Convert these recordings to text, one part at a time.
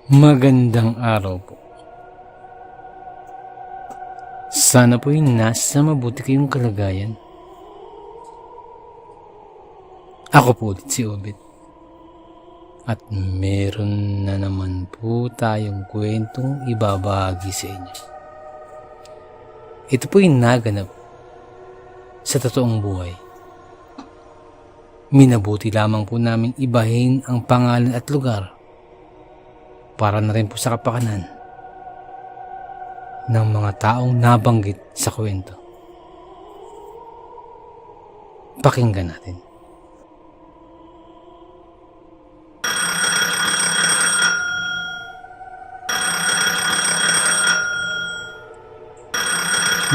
Magandang araw po. Sana po'y nasa mabuti kayong kalagayan. Ako po ulit si Obet. At meron na naman po tayong kwentong ibabahagi sa inyo. Ito po'y naganap sa totoong buhay. Minabuti lamang po namin ibahin ang pangalan at lugar para na rin po sa kapakanan ng mga taong nabanggit sa kwento. Pakinggan natin.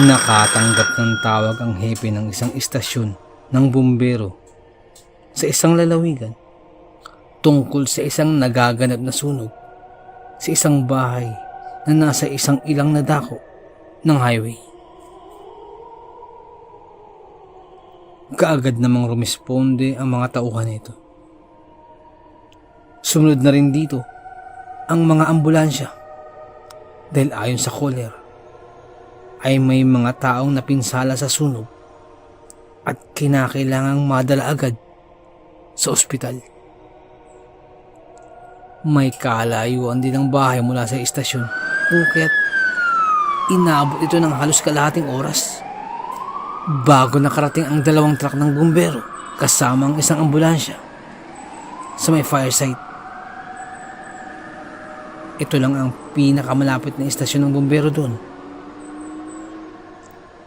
Nakatanggap ng tawag ang hepe ng isang istasyon ng bumbero sa isang lalawigan tungkol sa isang nagaganap na sunog sa isang bahay na nasa isang ilang na dako ng highway. Kaagad namang rumisponde ang mga tauhan nito. Sumunod na rin dito ang mga ambulansya dahil ayon sa caller ay may mga taong napinsala sa sunog at kinakailangang madala agad sa ospital. May kalayuan din ang bahay mula sa istasyon kung kaya't inabot ito ng halos kalahating oras bago nakarating ang dalawang truck ng bumbero kasama ang isang ambulansya sa may fire site. Ito lang ang pinakamalapit na istasyon ng bumbero doon.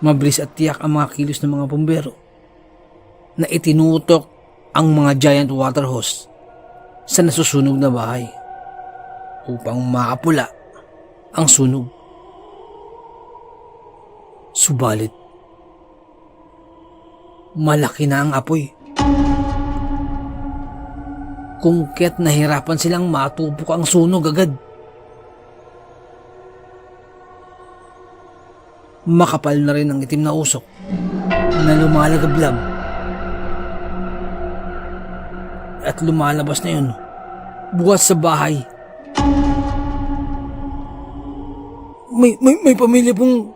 Mabilis at tiyak ang mga kilos ng mga bumbero na itinutok ang mga giant water hose sa nasusunog na bahay upang maapula ang sunog. Subalit, malaki na ang apoy. Kung kaya't nahirapan silang matupok ang sunog agad. Makapal na rin ang itim na usok na lumalagablab at lumalabas na yun bukas sa bahay. May pamilya pong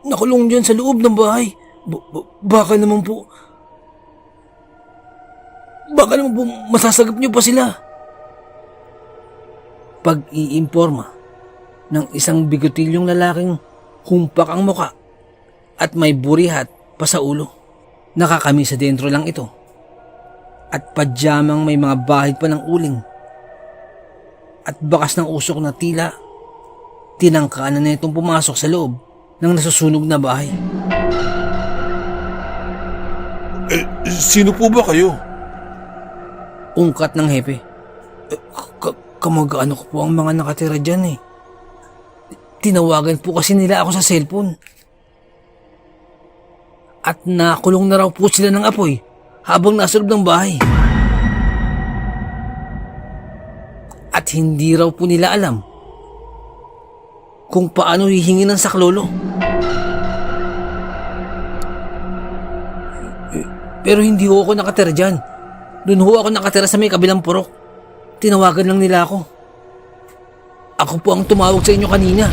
nakulong dyan sa loob ng bahay. Baka naman po masasagap niyo pa sila. Pag-iimporma ng isang bigotilyong lalaking humpak ang muka at may burihat pa sa ulo. Nakakamisa dentro lang ito at padyamang may mga bahid pa ng uling at bakas ng usok na tila tinangkanan na itong pumasok sa loob ng nasusunog na bahay. Sino po ba kayo? Ungkat ng hepe. Kamag-ano ko po ang mga nakatira dyan eh. Tinawagan po kasi nila ako sa cellphone. At nakulong na raw po sila ng apoy habang nasa loob ng bahay. At hindi raw po nila alam kung paano hihingi ng saklolo. Pero hindi ho ako nakatira dyan. Doon ho ako nakatira sa may kabilang purok. Tinawagan lang nila ako. Ako po ang tumawag sa inyo kanina.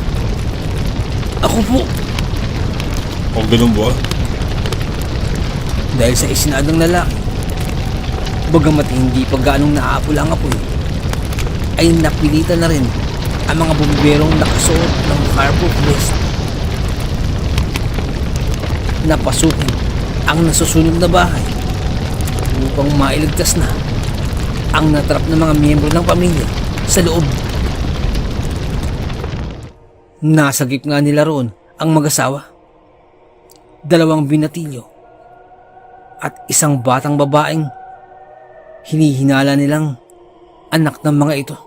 Ako po. O ganun ba? Dahil sa isinadang lalaki, bagamat hindi pa ganong naapula ang apoy, ay napilitan na rin ang mga bumberong nakasuot ng fireproof vest. Napasukin ang nasusunog na bahay upang mailigtas na ang natrap ng mga miyembro ng pamilya sa loob. Nasagip nga nila roon ang mag-asawa, 2 binatilyo at isang batang babaeng hinihinala nilang anak ng mga ito.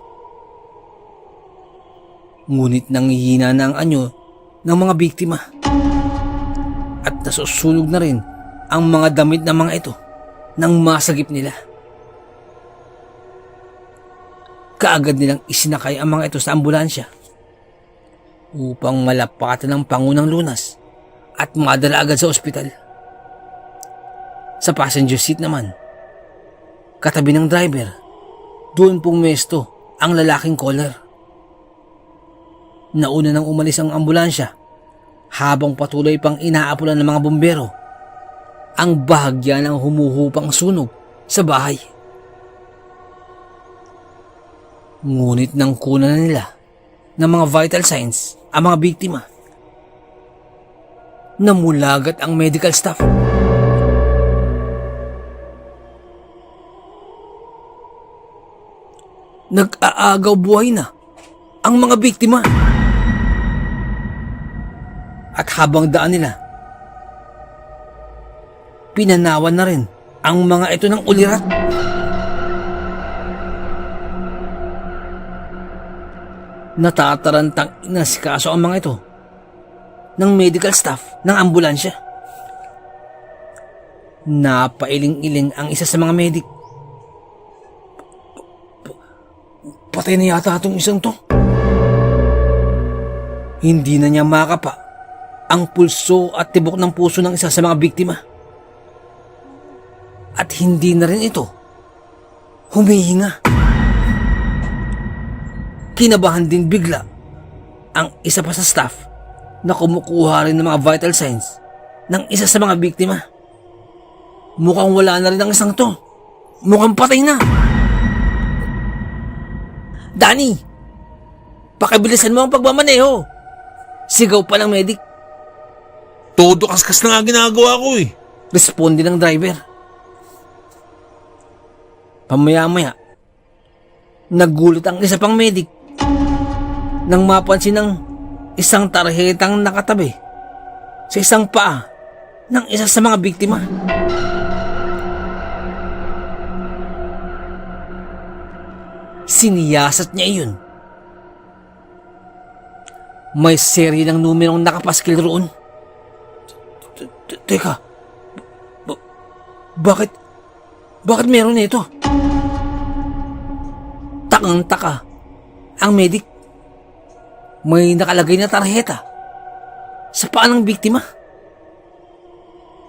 Ngunit nanghihina na ang anyo ng mga biktima at nasusunog na rin ang mga damit ng mga ito nang masagip nila. Kaagad nilang isinakay ang mga ito sa ambulansya upang malapatan ng pangunang lunas at madala agad sa ospital. Sa passenger seat naman, katabi ng driver, doon pumesto ang lalaking caller. Nauna nang umalis ang ambulansya habang patuloy pang inaapulan ng mga bumbero ang bahagya ng humuhupang sunog sa bahay. Ngunit nang kunan na nila ng mga vital signs ang mga biktima, namulagat ang medical staff. Nag-aagaw buhay na ang mga biktima. At habang daan nila, pinanawan na rin ang mga ito ng ulirat. Natatarantang inasikaso ang mga ito ng medical staff ng ambulansya. Napailing-iling ang isa sa mga medik. Patay na yata itong isang to. Hindi na niya makapa ang pulso at tibok ng puso ng isa sa mga biktima. At hindi na rin ito humihinga. Kinabahan din bigla ang isa pa sa staff na kumukuha rin ng mga vital signs ng isa sa mga biktima. Mukhang wala na rin ang isang to. Mukhang patay na. Danny, pakibilisan mo ang pagmamaneho. Sigaw pa ng medic. Todo kaskas na nga ginagawa ko eh. Responde ng driver. Pamaya-maya, nagulat ang isa pang medic nang mapansin ng isang tarhetang nakatabi sa isang paa ng isa sa mga biktima. Siniyasat niya iyon. May serye ng numerong nakapaskil roon. Teka, bakit meron nito? Takang-taka ang medic. May nakalagay na tarheta sa paa ng biktima.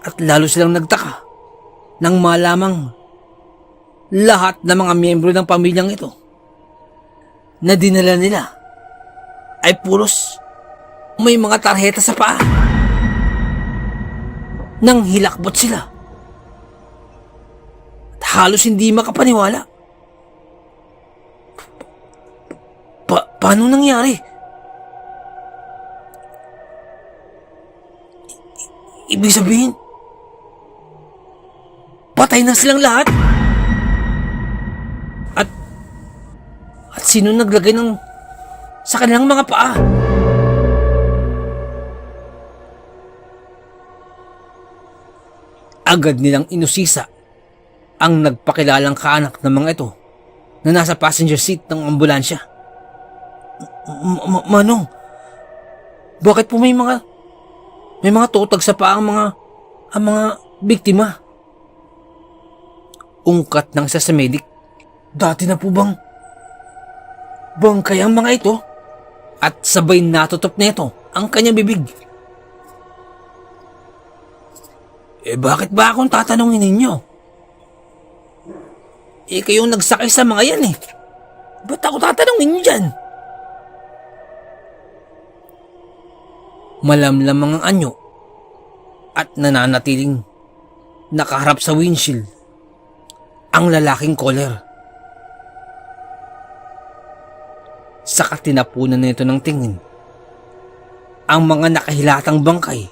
At lalo silang nagtaka nang malamang lahat ng mga miyembro ng pamilyang ito na dinala nila ay puros may mga tarheta sa paa. Nang hilakbot sila at halos hindi makapaniwala. Paano nangyari? Ibig sabihin, patay na silang lahat? At sino naglagay sa kanilang mga paa? Agad nilang inusisa ang nagpakilalang kaanak ng mga ito na nasa passenger seat ng ambulansya. Manong, bakit po may mga tutag sa paa ang mga biktima? Ungkat ng isa sa medic. Dati na po bang bangkay ang mga ito? At sabay natutup na ito ang kanyang bibig. Bakit ba akong tatanungin ninyo? Kayong nagsakay sa mga yan eh. Ba't ako tatanungin nyo dyan? Malamlam ang anyo at nananatiling nakaharap sa windshield ang lalaking caller. Saka tinapunan nito ng tingin ang mga nakahilatang bangkay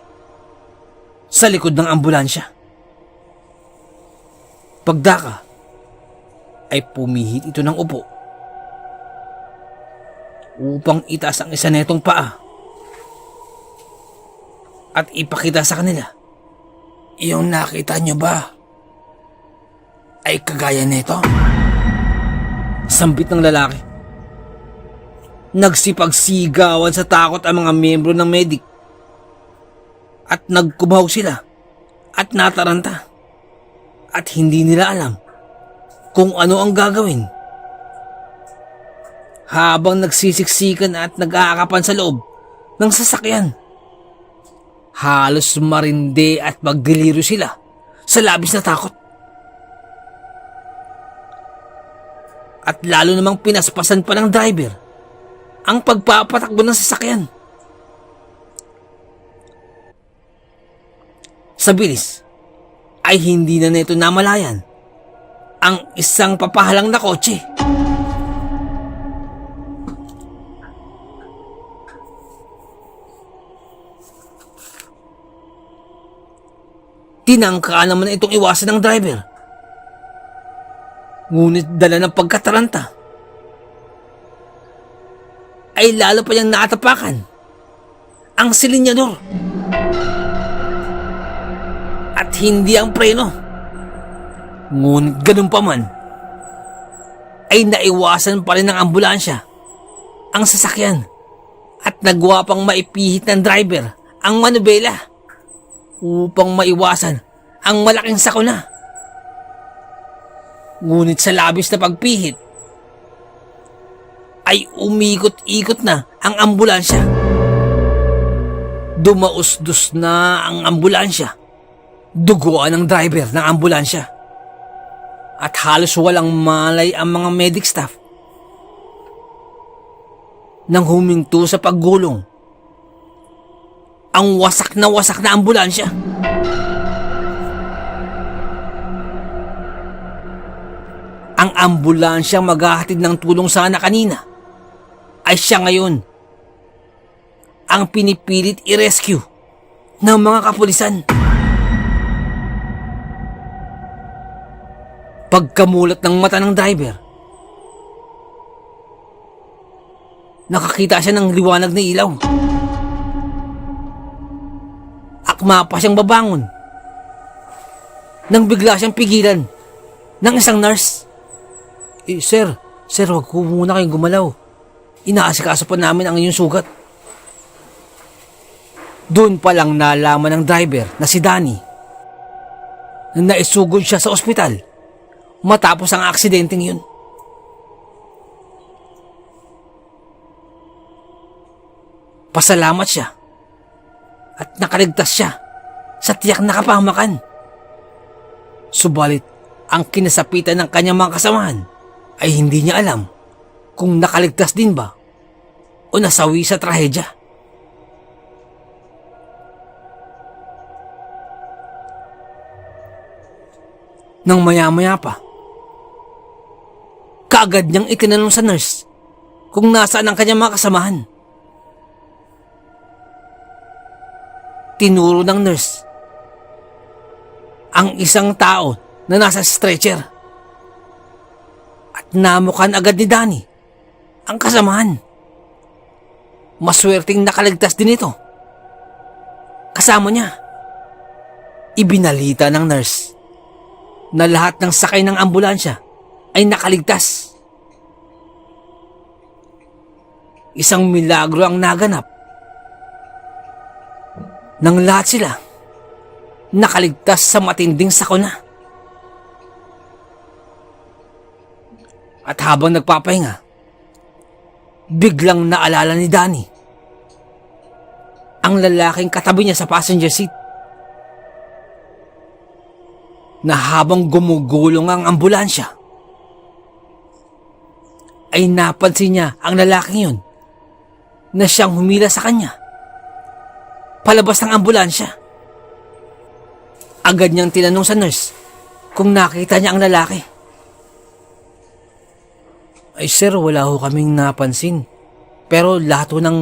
sa likod ng ambulansya. Pagdaka ay pumihit ito ng upo upang itaas ang isa netong paa at ipakita sa kanila. Yung nakita nyo ba ay kagaya nito? Sambit ng lalaki. Nagsipagsigawan sa takot ang mga miyembro ng medic at nagkubaw sila at nataranta at hindi nila alam kung ano ang gagawin. Habang nagsisiksikan at nag-aakapan sa loob ng sasakyan, halos marinde at magdeliryo sila sa labis na takot. At lalo namang pinaspasan pa ng driver ang pagpapatakbo ng sasakyan. Sa bilis ay hindi na nito namalayan ang isang papahalang na kotse. Tinangka naman itong iwasan ng driver. Ngunit dala ng pagkataranta ay lalo pa niyang naatapakan ang silinyador at hindi ang preno. Ngunit ganun pa man ay naiwasan pa rin ng ambulansya ang sasakyan at nagwa pang maipihit ng driver ang manubela upang maiwasan ang malaking sakuna. Ngunit sa labis na pagpihit ay umikot-ikot na ang ambulansya. Dumausdos na ang ambulansya. Duguan ng driver ng ambulansya. At halos walang malay ang mga medic staff nang huminto sa paggulong ang wasak na ambulansya. Ang ambulansyang maghahatid ng tulong sana kanina ay siya ngayon ang pinipilit i-rescue ng mga kapulisan. Pagkamulat ng mata ng driver, nakakita siya ng liwanag na ilaw. Akma pa siyang babangon nang bigla siyang pigilan ng isang nurse. Sir, wag ko muna kayong gumalaw. Inaasikaso pa namin ang inyong sugat. Doon pa lang nalaman ng driver na si Danny na naisugod siya sa ospital matapos ang aksidenteng yun. Pasalamat siya at nakaligtas siya sa tiyak na kapahamakan. Subalit ang kinasapitan ng kanyang mga kasamahan ay hindi niya alam kung nakaligtas din ba o nasawi sa trahedya. Nang maya-maya pa, kaagad niyang itinanong sa nurse kung nasaan ang kanyang mga kasamahan. Tinuro ng nurse ang isang tao na nasa stretcher at namukan agad ni Danny ang kasamahan. Maswerteng nakaligtas din ito. Kasama niya, ibinalita ng nurse na lahat ng sakay ng ambulansya ay nakaligtas. Isang milagro ang naganap nang lahat sila nakaligtas sa matinding sakuna. At habang nagpapahinga, biglang naalala ni Danny ang lalaking katabi niya sa passenger seat, na habang gumugulong ang ambulansya ay napansin niya ang lalaking yun na siyang humila sa kanya palabas ng ambulansya. Agad niyang tinanong sa nurse kung nakita niya ang lalaki. Ay sir, wala ho kaming napansin. Pero lahat ho ng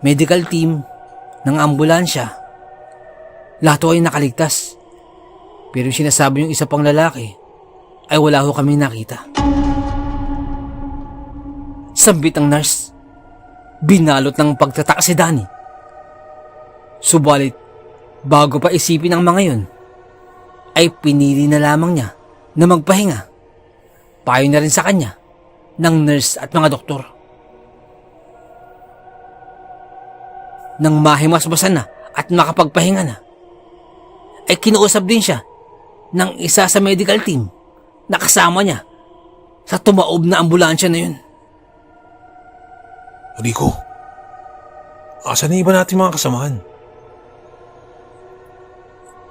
medical team ng ambulansya, lahat ho ay nakaligtas. Pero yung sinasabi yung isa pang lalaki ay wala ho kaming nakita. Sambit ang nurse. Binalot ng pagtataka si Danny. Subalit, bago pa isipin ang mga yun, ay pinili na lamang niya na magpahinga. Payo na rin sa kanya ng nurse at mga doktor. Nang mahimasmasan na at makapagpahinga na, ay kinuusap din siya ng isa sa medical team na kasama niya sa tumaob na ambulansya na yun. Rico, asan na iba natin mga kasamahan?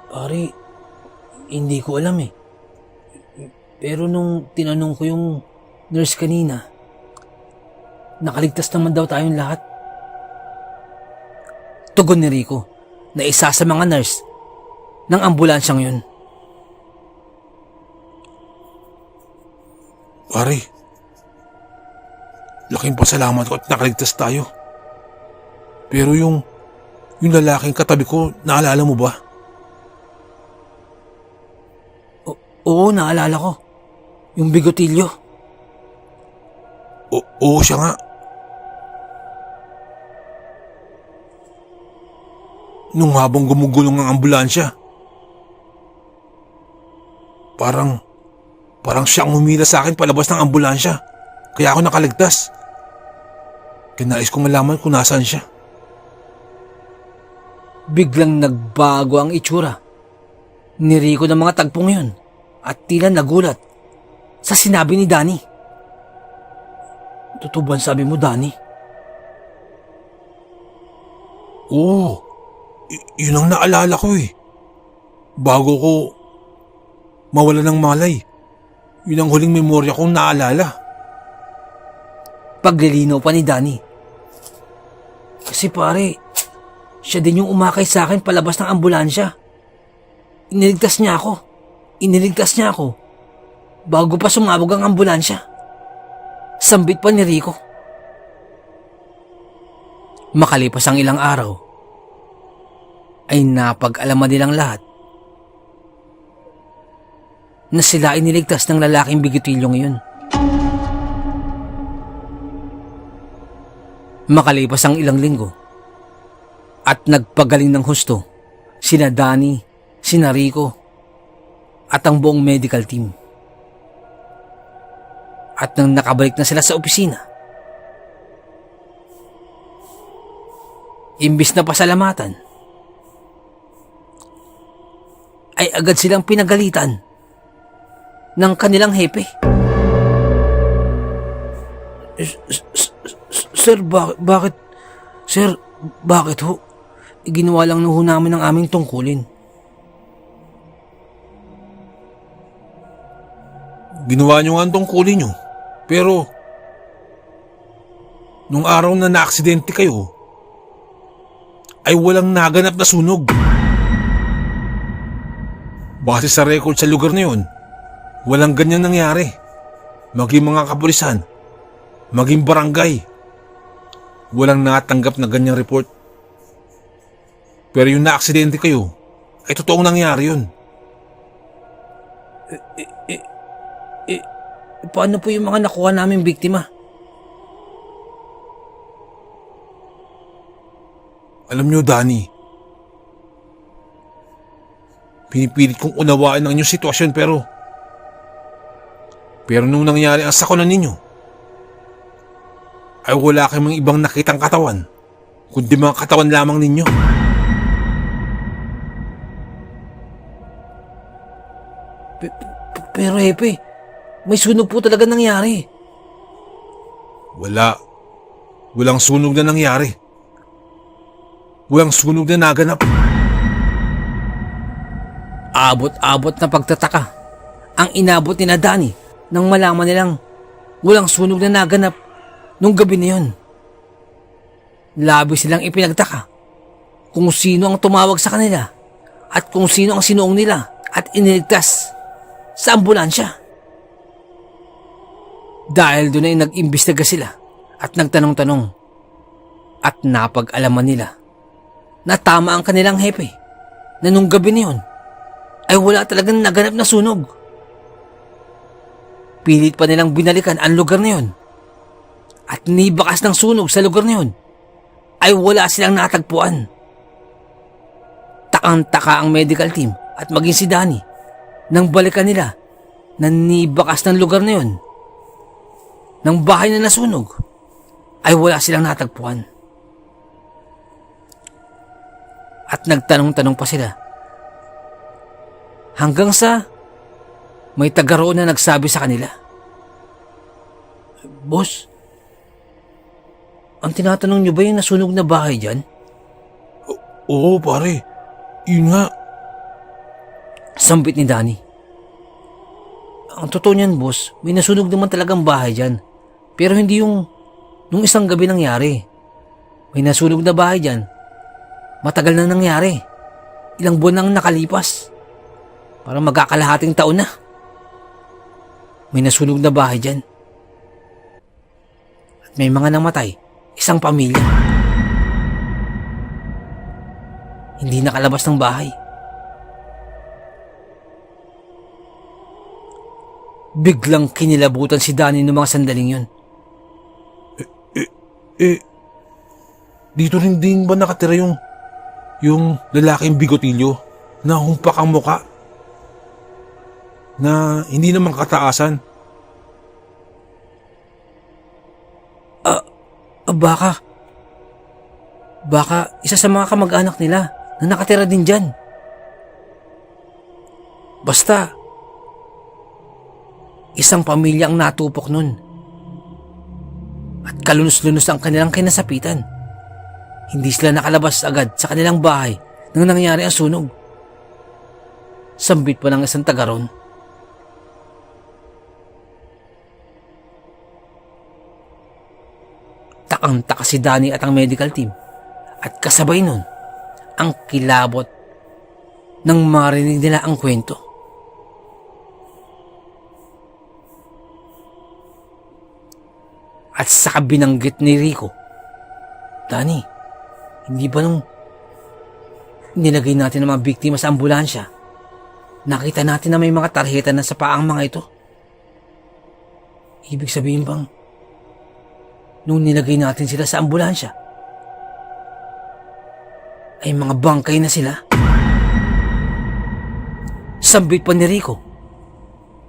Pare, hindi ko alam eh. Pero nung tinanong ko yung nurse kanina, nakaligtas naman daw tayong lahat. Tugon ni Rico na isa sa mga nurse ng ambulansyang yun. Pare, laking pasalamat ko at nakaligtas tayo. Pero yung lalaking katabi ko, naalala mo ba? Oo, naalala ko. Yung bigotilyo. Oo, siya nga. Nung habang gumugulong ang ambulansya, parang siyang humila sa akin palabas ng ambulansya. Kaya ako nakaligtas. Kinais kong malaman kung nasaan siya. Biglang nagbago ang itsura ni Rico ng mga tagpong yun at tila nagulat sa sinabi ni Danny. Totoo ba ang sabi mo, Danny? Oo, yun ang naalala ko eh. Bago ko mawala ng malay, yun ang huling memorya kong naalala. Paglilinaw pa ni Danny. Kasi pare, siya din yung umakay sa akin palabas ng ambulansya. Iniligtas niya ako. Bago pa sumabog ang ambulansya. Sambit pa ni Rico. Makalipas ang ilang araw, ay napag-alaman nilang lahat na sila iniligtas ng lalaking bigitilyong yun. Makalipas ang ilang linggo, at nagpagaling ng husto sina Danny, sina Rico, at ang buong medical team. At nang nakabalik na sila sa opisina, imbis na pasalamatan, ay agad silang pinagalitan ng kanilang hepe. Sir, bakit? Sir, bakit ho? Ginawa lang ho namin ang aming tungkulin. Ginawa niyo nga ang tungkulin niyo. Pero, nung araw na naaksidente kayo, ay walang naganap na sunog. Base sa record sa lugar na yun, walang ganyan nangyari. Maging mga kapulisan, maging barangay, walang natanggap na ganyang report. Pero yung naaksidente kayo, ay totoong nangyari yun. Paano po yung mga nakuha naming biktima? Alam niyo, Danny, pinipilit kong unawaan ang inyong sitwasyon pero nung nangyari ang sakunan ninyo, ay wala kayong mga ibang nakitang katawan, kundi mga katawan lamang ninyo. Pero hepe, may sunog po talaga nangyari. Walang sunog na nangyari. Walang sunog na naganap. Abot-abot na pagtataka ang inabot ni na Danny nang malaman nilang walang sunog na naganap nung gabi na yun. Labi silang ipinagtaka kung sino ang tumawag sa kanila at kung sino ang sinuong nila at iniligtas sa ambulansya. Dahil doon ay nag-imbestiga sila at nagtanong-tanong at napag-alaman nila na tama ang kanilang hepe na nung gabi na yun ay wala talagang naganap na sunog. Pilit pa nilang binalikan ang lugar na yun at nibakas ng sunog sa lugar na yun ay wala silang natagpuan. Takang-taka ang medical team at maging si Danny nang balikan nila na nibakas ng lugar na yun ng bahay na nasunog ay wala silang natagpuan. At nagtanong-tanong pa sila hanggang sa may taga roon na nagsabi sa kanila, "Boss, ang tinatanong niyo ba yung nasunog na bahay dyan?" Oo pare, yun nga. Sambit ni Danny. "Ang totoo niyan, boss, may nasunog naman talagang bahay dyan. Pero hindi yung Nung isang gabi nangyari. May nasunog na bahay dyan. Matagal na nangyari. Ilang buwan nang nakalipas. Parang magkakalahating taon na. May nasunog na bahay dyan. At may mga namatay. Isang pamilya. Hindi nakalabas ng bahay. Biglang kinilabutan si Danny noong mga sandaling yun. Dito rin din ba nakatira yung lalaking bigotilyo na humpak ang muka? Na hindi naman kataasan? Baka isa sa mga kamag-anak nila na nakatira din dyan. Basta, isang pamilya ang natupok nun. At kalunos-lunos ang kanilang kinasapitan. Hindi sila nakalabas agad sa kanilang bahay nang nangyari ang sunog. Sambit pa ng isang taga ron. Takang-taka si Danny at ang medical team. At kasabay nun, ang kilabot nang marinig nila ang kwento. At saka binanggit ni Rico, Danny, hindi ba nung nilagay natin ang mga biktima sa ambulansya, nakita natin na may mga tarheta na sa paang mga ito? Ibig sabihin bang, nung nilagay natin sila sa ambulansya, ay mga bangkay na sila? Sambit pa ni Rico,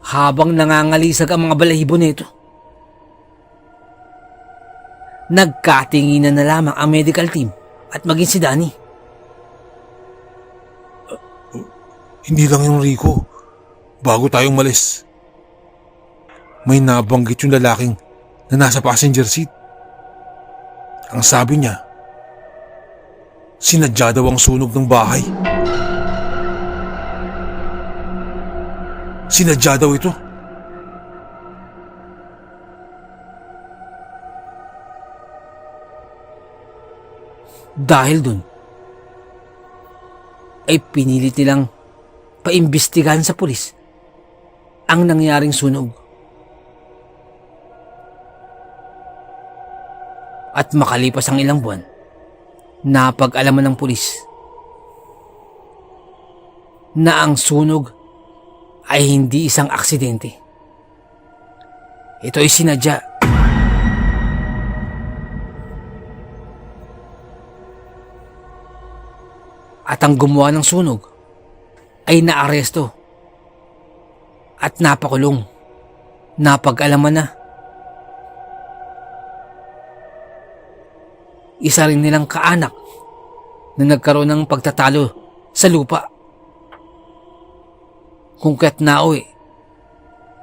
habang nangangalisag ang mga balahibo nito. Nagkatinginan na lamang ang medical team at maging si Danny. Hindi lang yung Rico. Bago tayong malis, may nabanggit yung lalaking na nasa passenger seat. Ang sabi niya, sinadya daw ang sunog ng bahay. Sinadya daw ito. Dahil dun, ay pinilit nilang paimbestigahan sa pulis ang nangyaring sunog. At makalipas ang ilang buwan, napag-alaman ng pulis na ang sunog ay hindi isang aksidente. Ito ay sinadya. At ang gumawa ng sunog ay naaresto at napakulong. Napag-alaman na. Isa rin nilang kaanak na nagkaroon ng pagtatalo sa lupa kung kaya't nauwi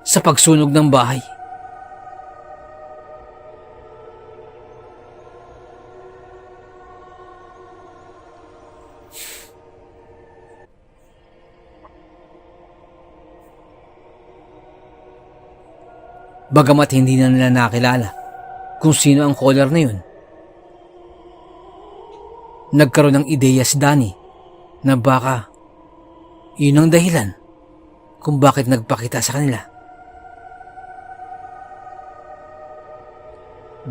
sa pagsunog ng bahay. Bagamat hindi na nila nakilala kung sino ang caller na yun, nagkaroon ng ideya si Danny na baka yun ang dahilan kung bakit nagpakita sa kanila.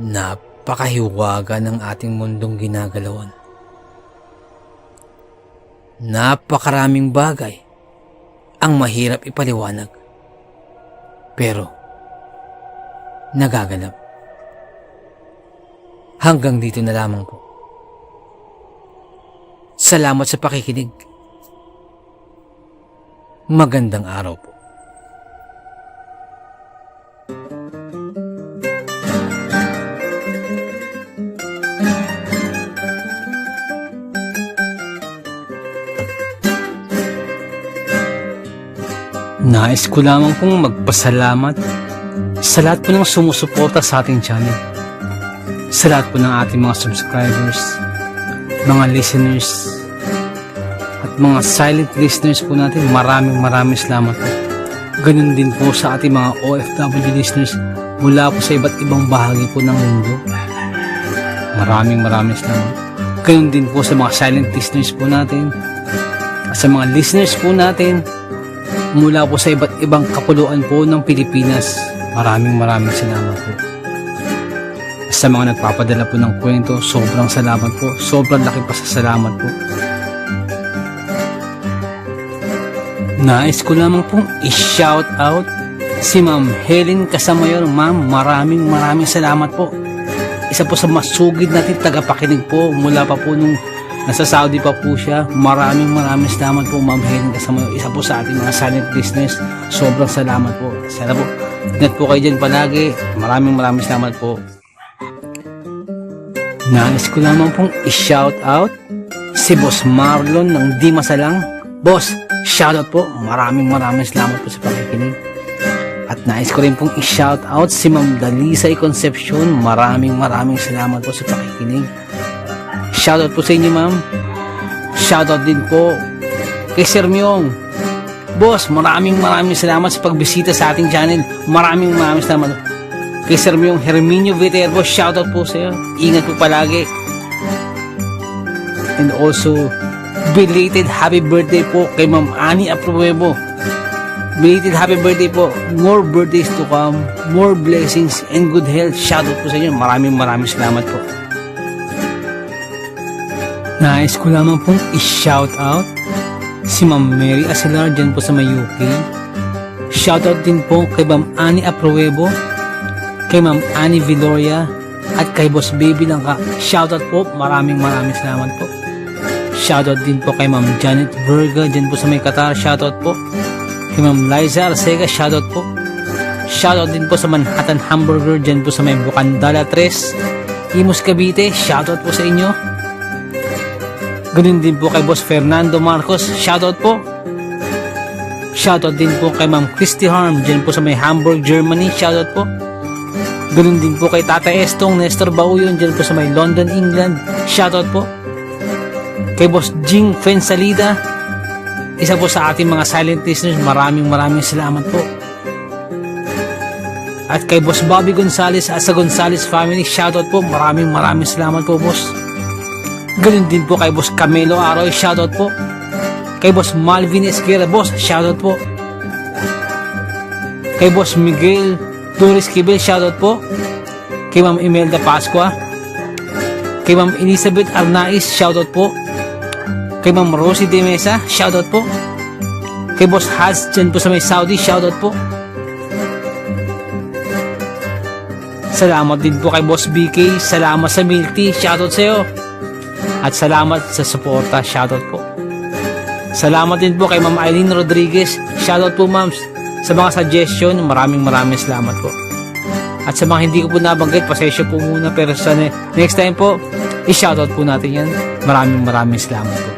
Napakahiwaga ng ating mundong ginagalawan. Napakaraming bagay ang mahirap ipaliwanag. Pero nagaganap. Hanggang dito na lamang po. Salamat sa pakikinig. Magandang araw po. Nais ko lamang pong magpasalamat sa lahat po ng sumusuporta sa ating channel, sa lahat po ng ating mga subscribers, mga listeners, at mga silent listeners po natin. Maraming salamat po. Ganun din po sa ating mga OFW listeners mula po sa iba't ibang bahagi po ng mundo. Maraming salamat. Ganoon din po sa mga silent listeners po natin. At sa mga listeners po natin mula po sa iba't ibang kapuluan po ng Pilipinas. Maraming salamat po. Sa mga nagpapadala po ng kwento, sobrang salamat po. Sobrang laki pasasalamat po. Nais ko lamang pong i-shout out si Ma'am Helen Casamayor. Ma'am, maraming salamat po. Isa po sa masugid natin tagapakinig po mula pa po nung nasa Saudi pa po siya. Maraming salamat po, Ma'am Helen Casamayor. Isa po sa ating mga silent listeners. Sobrang salamat po. Sana po, ingat po kayo dyan palagi. Maraming salamat po. Nais ko lamang pong i-shout out si Boss Marlon ng Di Masalang. Boss, shoutout po. Maraming salamat po sa pakikinig. At nais ko rin pong i-shout out si Ma'am Dalisay Concepcion. Maraming salamat po sa pakikinig. Shoutout po sa inyo, ma'am. Shoutout din po kay Sir Myong. Boss, maraming salamat sa pagbisita sa ating channel. Maraming salamat. Kay Sir Myong Herminio Viterbo, shoutout po sa iyo. Ingat po palagi. And also, belated happy birthday po kay Ma'am Annie Apruebo. Belated happy birthday po. More birthdays to come. More blessings and good health. Shoutout po sa inyo. Maraming salamat po. Nais ko lamang pong i-shout out si Ma'am Mary Asilar dyan po sa may UK. Shoutout din po kay Ma'am Annie Apruebo, kay Ma'am Annie Viloria, at kay Boss Baby Langka. Shoutout po. Maraming salamat po. Shoutout din po kay Ma'am Janet Verga dyan po sa may Qatar. Shoutout po. Kay Ma'am Liza Arcega. Shoutout po. Shoutout din po sa Manhattan Hamburger dyan po sa may Bukandala 3, Imus Cavite. Shoutout po sa inyo. Ganun din po kay Boss Fernando Marcos. Shoutout po. Shoutout din po kay Ma'am Christy Harm dyan po sa may Hamburg, Germany. Shoutout po. Ganun din po kay Tata Estong Nestor Bauyon dyan po sa may London, England. Shoutout po. Kay Boss Jing Fensalida, isa po sa ating mga silent listeners. Maraming salamat po. At kay Boss Bobby Gonzales at sa Gonzales family, shoutout po. Maraming salamat po, boss. Ganun din po kay Boss Camelo Aroy, shoutout po. Kay Boss Malvin Esquera, boss, shoutout po. Kay Boss Miguel Doris Kibel, shoutout po. Kay Ma'am Imelda Pascua. Kay Ma'am Elizabeth Arnaiz, shoutout po. Kay Ma'am Rosie De Mesa, shoutout po. Kay Boss Haz dyan po sa may Saudi, shoutout po. Salamat din po kay Boss BK. Salamat sa milk tea, shoutout sa iyo. At salamat sa suporta, shoutout po. Salamat din po kay Ma'am Eileen Rodriguez. Shoutout po, ma'am, sa mga suggestion. Maraming salamat po. At sa mga hindi ko po nabanggit, pasensya po muna, pero sa next time po, i-shoutout po natin yan. Maraming salamat po.